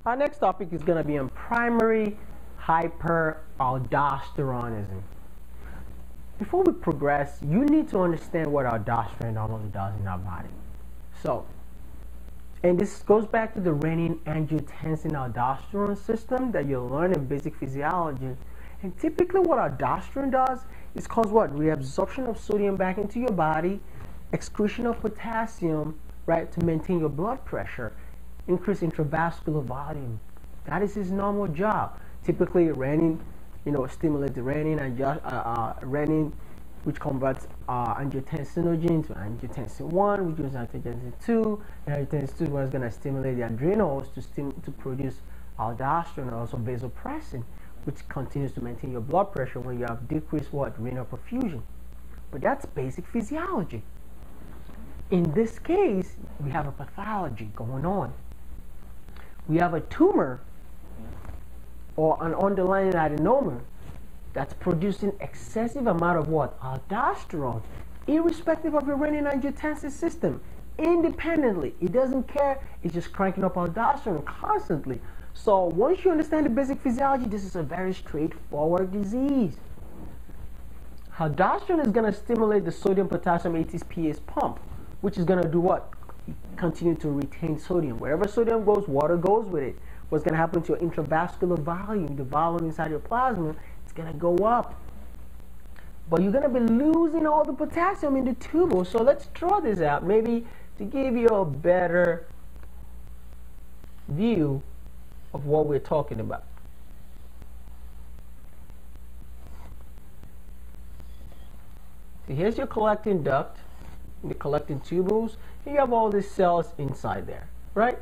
Our next topic is going to be on primary hyperaldosteronism. Before we progress, you need to understand what aldosterone normally does in our body. So, and this goes back to the renin-angiotensin-aldosterone system that you'll learn in basic physiology. And typically what aldosterone does is cause what? Reabsorption of sodium back into your body, excretion of potassium, right, to maintain your blood pressure, increase intravascular volume. That is his normal job. Typically renin, stimulates the renin, which converts angiotensinogen to angiotensin 1, which is angiotensin 2, and angiotensin 2 is going to stimulate the adrenals to produce aldosterone, and also vasopressin, which continues to maintain your blood pressure when you have decreased renal perfusion. But that's basic physiology. In this case, we have a pathology going on. We have a tumor or an underlying adenoma that's producing excessive amount of aldosterone, irrespective of your renin-angiotensin system, independently. It doesn't care. It's just cranking up aldosterone constantly. So once you understand the basic physiology, this is a very straightforward disease. Aldosterone is going to stimulate the sodium-potassium ATPase pump, which is going to do what? Continue to retain sodium. Wherever sodium goes, water goes with it. What's going to happen to your intravascular volume, the volume inside your plasma, it's going to go up. But you're going to be losing all the potassium in the tubule. So let's draw this out, maybe to give you a better view of what we're talking about. So here's your collecting duct, the collecting tubules, and you have all these cells inside there, right?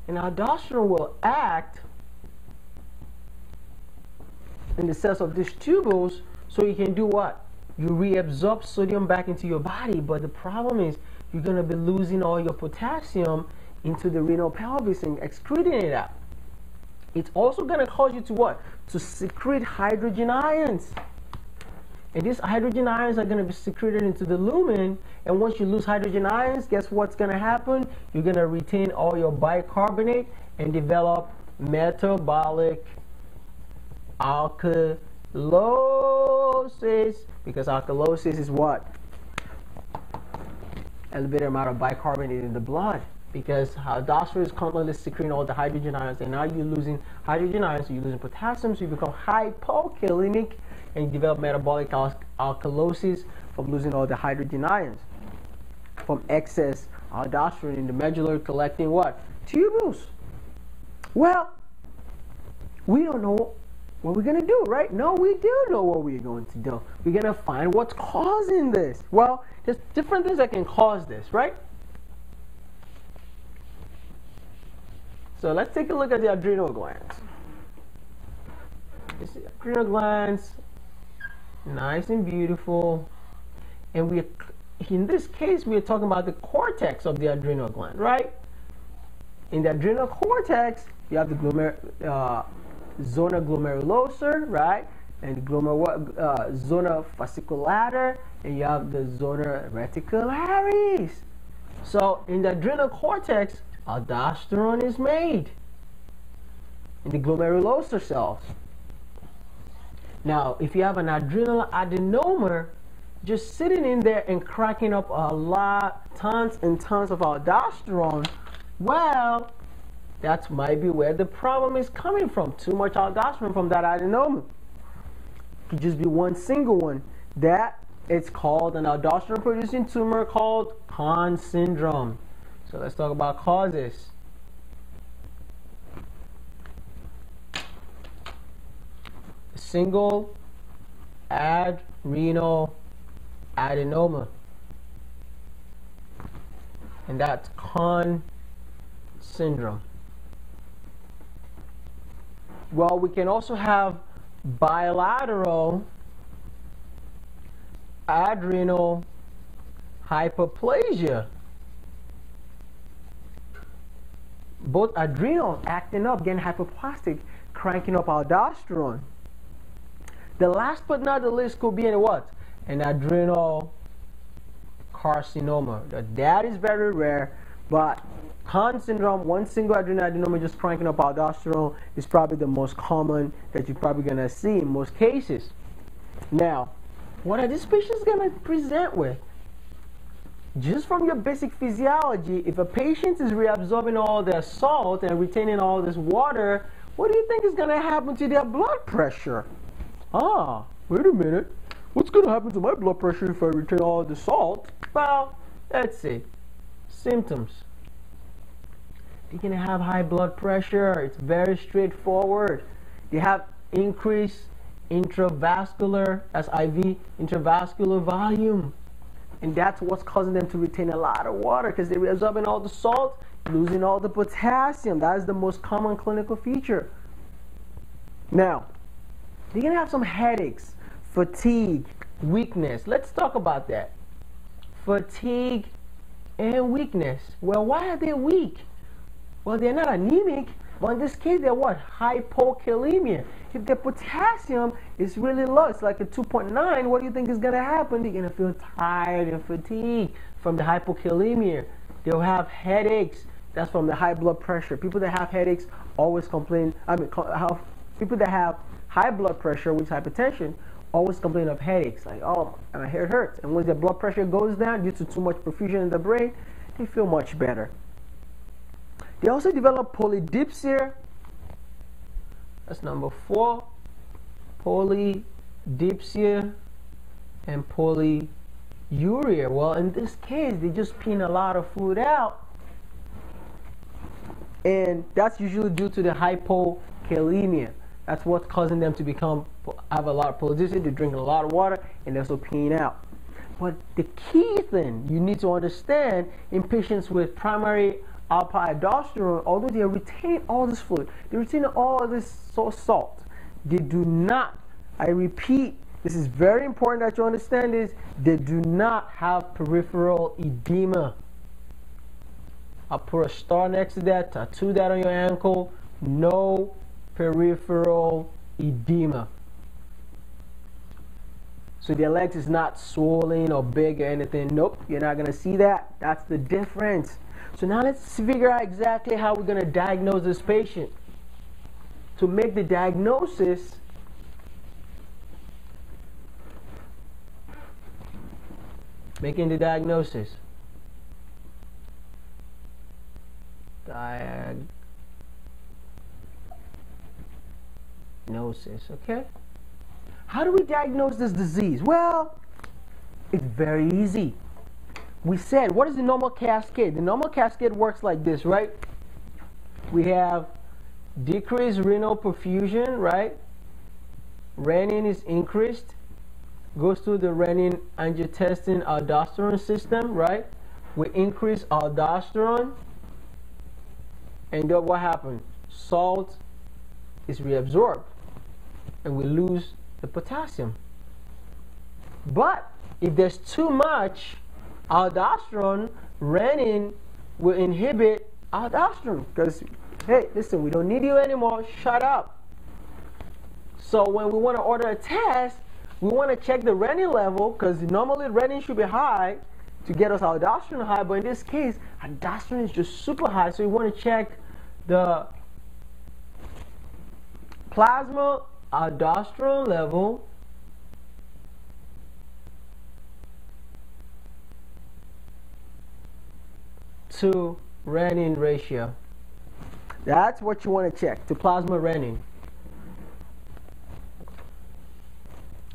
And aldosterone will act in the cells of these tubules so you can do what? You reabsorb sodium back into your body, but the problem is you're going to be losing all your potassium into the renal pelvis and excreting it out. It's also going to cause you to what? To secrete hydrogen ions. And these hydrogen ions are going to be secreted into the lumen, and once you lose hydrogen ions, guess what's going to happen? You're going to retain all your bicarbonate and develop metabolic alkalosis, because alkalosis is what? Elevated amount of bicarbonate in the blood, because aldosterone is constantly secreting all the hydrogen ions, and now you're losing hydrogen ions, so you're losing potassium, so you become hypokalemic, and you develop metabolic alkalosis from losing all the hydrogen ions from excess aldosterone in the medullary collecting what? Tubules. Well, we don't know what we're going to do, right? No, we do know what we're going to do. We're going to find what's causing this. Well, there's different things that can cause this, right? So let's take a look at the adrenal glands. You see adrenal glands, nice and beautiful, and in this case we're talking about the cortex of the adrenal gland, right? In the adrenal cortex you have the zona glomerulosa, right, and the zona fasciculata, and you have the zona reticularis. So in the adrenal cortex, aldosterone is made in the glomerulosa cells. Now, if you have an adrenal adenoma just sitting in there and cracking up tons and tons of aldosterone, well, that might be where the problem is coming from. Too much aldosterone from that adenoma. It could just be one single one. That it's called an aldosterone-producing tumor called Conn syndrome. So let's talk about causes. Single adrenal adenoma, and that's Conn syndrome. Well, we can also have bilateral adrenal hyperplasia. Both adrenal acting up, getting hyperplastic, cranking up aldosterone. The last but not the least could be an adrenal carcinoma. That is very rare, But Conn syndrome, one single adrenal adenoma just cranking up aldosterone, is probably the most common that you're probably going to see in most cases. Now, what are these patients going to present with? Just from your basic physiology, if a patient is reabsorbing all their salt and retaining all this water, what do you think is going to happen to their blood pressure? Ah, wait a minute. What's going to happen to my blood pressure if I retain all the salt? Well, let's see. Symptoms. They're going to have high blood pressure. It's very straightforward. They have increased intravascular, that's IV, intravascular volume. And that's what's causing them to retain a lot of water, because they're reabsorbing all the salt, losing all the potassium. That is the most common clinical feature. Now, they're going to have some headaches, fatigue, weakness. Let's talk about that. Fatigue and weakness. Well, why are they weak? Well, they're not anemic, but in this case, they're what? Hypokalemia. If the potassium is really low, it's like a 2.9, what do you think is going to happen? They're going to feel tired and fatigued from the hypokalemia. They'll have headaches. That's from the high blood pressure. People that have headaches always complain. People that have high blood pressure, which is hypertension, always complain of headaches. Like, oh, my head hurts. And when their blood pressure goes down due to too much perfusion in the brain, they feel much better. They also develop polydipsia. That's number 4. Polydipsia and polyuria. Well, in this case, they just peeing a lot of food out. And that's usually due to the hypokalemia. That's what's causing them to have a lot of polydipsia. They're drinking a lot of water and they're also peeing out. But the key thing you need to understand in patients with primary aldosterone, although they retain all this fluid, they retain all this salt, they do not, I repeat, this is very important that you understand this, they do not have peripheral edema. I'll put a star next to that, tattoo that on your ankle, no peripheral edema. So their legs is not swollen or big or anything. Nope, you're not going to see that. That's the difference. So now let's figure out exactly how we're going to diagnose this patient. To make the diagnosis, making the diagnosis. Diagnosis, okay? How do we diagnose this disease? Well, it's very easy. We said, what is the normal cascade? The normal cascade works like this, right? We have decreased renal perfusion, right? Renin is increased, goes through the renin-angiotensin-aldosterone system, right? We increase aldosterone, and then what happens? Salt is reabsorbed, and we lose the potassium. But if there's too much aldosterone, renin will inhibit aldosterone because, hey, listen, we don't need you anymore, shut up. So when we want to order a test, we want to check the renin level because normally renin should be high to get us aldosterone high, but in this case, aldosterone is just super high, so we want to check the plasma aldosterone level to renin ratio. That's what you want to check, to plasma renin.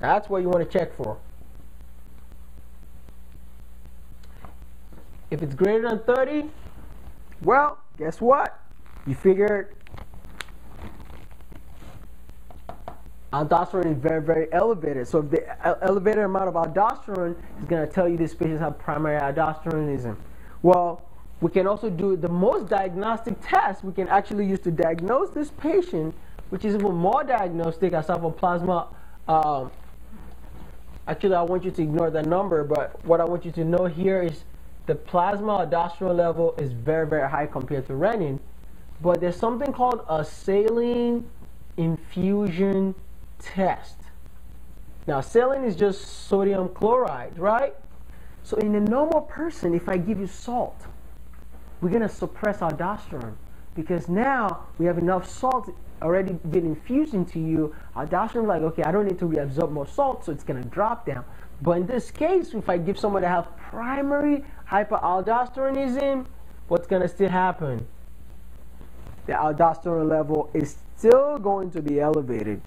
That's what you want to check for. If it's greater than 30, well, guess what? You figured aldosterone is very, very elevated. So if the elevated amount of aldosterone is going to tell you this patient has primary aldosteronism. Well, we can also do the most diagnostic test we can actually use to diagnose this patient, which is even more diagnostic, aside from plasma. Actually, I want you to ignore the number, but what I want you to know here is the plasma aldosterone level is very, very high compared to renin. But there's something called a saline infusion test. Now, saline is just sodium chloride, right? So in a normal person, if I give you salt, we're going to suppress aldosterone, because now we have enough salt already been infused into you. Aldosterone is like, okay, I don't need to reabsorb more salt, so it's going to drop down. But in this case, if I give someone that have primary hyperaldosteronism, what's going to still happen? The aldosterone level is still going to be elevated.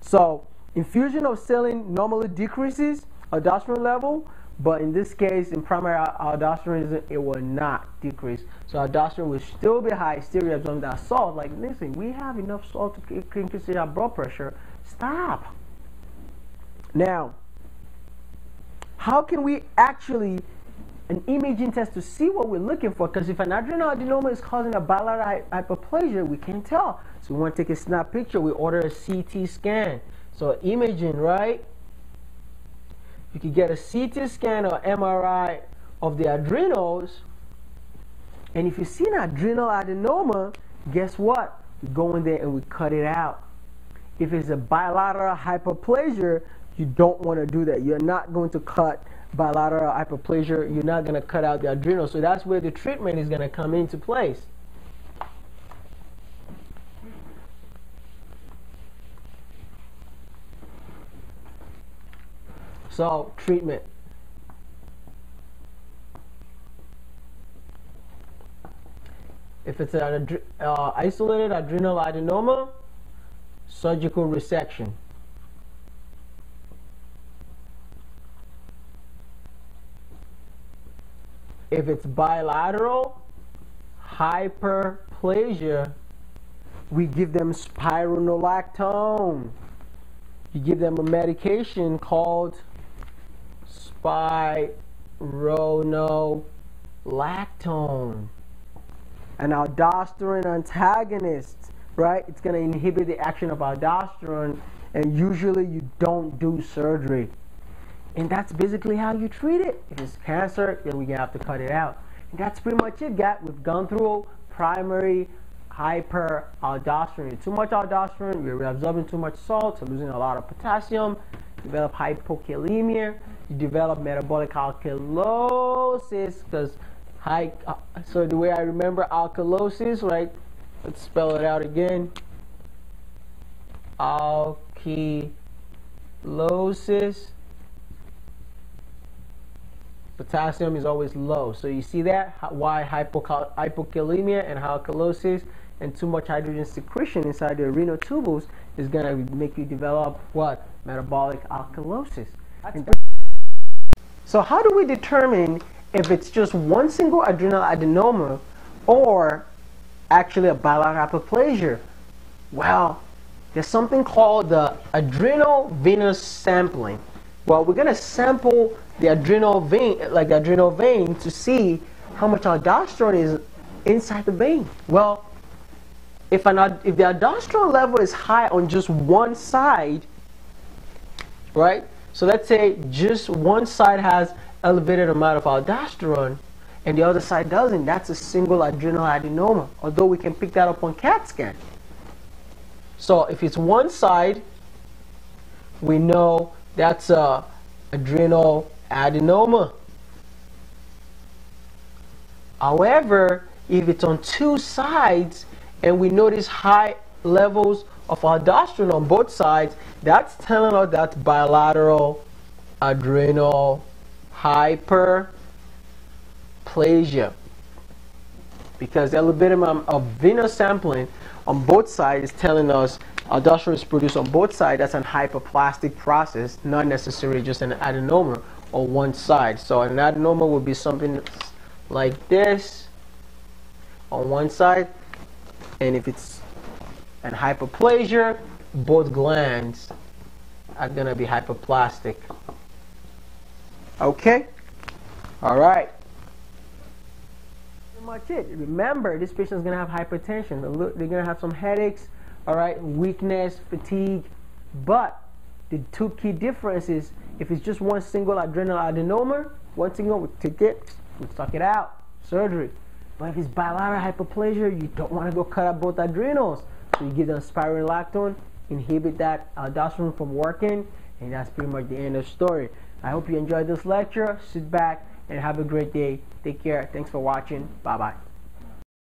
So infusion of saline normally decreases aldosterone level, but in this case, in primary aldosteronism, it will not decrease. So aldosterone will still be high, still reabsorbing that salt. Like, listen, we have enough salt to increase our blood pressure. Stop. Now, how can we actually an imaging test to see what we're looking for? Because if an adrenal adenoma is causing a bilateral hyperplasia, we can't tell. So we want to take a snap picture. We order a CT scan. So imaging, right? You can get a CT scan or MRI of the adrenals. And if you see an adrenal adenoma, guess what? We go in there and we cut it out. If it's a bilateral hyperplasia, you don't want to do that. You're not going to cut bilateral hyperplasia. You're not going to cut out the adrenal. So that's where the treatment is going to come into place. So, treatment. If it's an isolated adrenal adenoma, surgical resection. If it's bilateral hyperplasia, we give them spironolactone. You give them a medication called spironolactone, an aldosterone antagonist, right? It's going to inhibit the action of aldosterone, and usually you don't do surgery. And that's basically how you treat it. If it's cancer, then we're going to have to cut it out. And that's pretty much it, guys. We've gone through primary hyperaldosteronism. Too much aldosterone, we're absorbing too much salt, so losing a lot of potassium. Develop hypokalemia. You develop metabolic alkalosis, because so the way I remember alkalosis, right? Let's spell it out again. Alkalosis. Potassium is always low. So you see that? Why hypokalemia and alkalosis, and too much hydrogen secretion inside the renal tubules is going to make you develop what? Metabolic alkalosis. So how do we determine if it's just one single adrenal adenoma or actually a bilateral hyperplasia? Well, there's something called the adrenal venous sampling. Well, we're going to sample the adrenal vein, like the adrenal vein, to see how much aldosterone is inside the vein. Well, if the aldosterone level is high on just one side, right? So let's say just one side has elevated amount of aldosterone and the other side doesn't. That's a single adrenal adenoma, although we can pick that up on CAT scan. So if it's one side, we know that's a adrenal adenoma. However, if it's on two sides and we notice high levels of aldosterone on both sides, that's telling us that's bilateral adrenal hyperplasia, because the elevated amount of venous sampling on both sides is telling us aldosterone is produced on both sides. That's an hyperplastic process, not necessarily just an adenoma on one side. So an adenoma would be something like this on one side, and if it's an hyperplasia, both glands are going to be hyperplastic. Okay? All right. Pretty much it. Remember, this patient is going to have hypertension. They're going to have some headaches, all right, weakness, fatigue. But the two key differences, if it's just one single adrenal adenoma, one single, we take it, we suck it out, surgery. But if it's bilateral hyperplasia, you don't want to go cut out both adrenals. So you give them spironolactone, inhibit that aldosterone from working, and that's pretty much the end of the story. I hope you enjoyed this lecture. Sit back and have a great day. Take care. Thanks for watching. Bye-bye.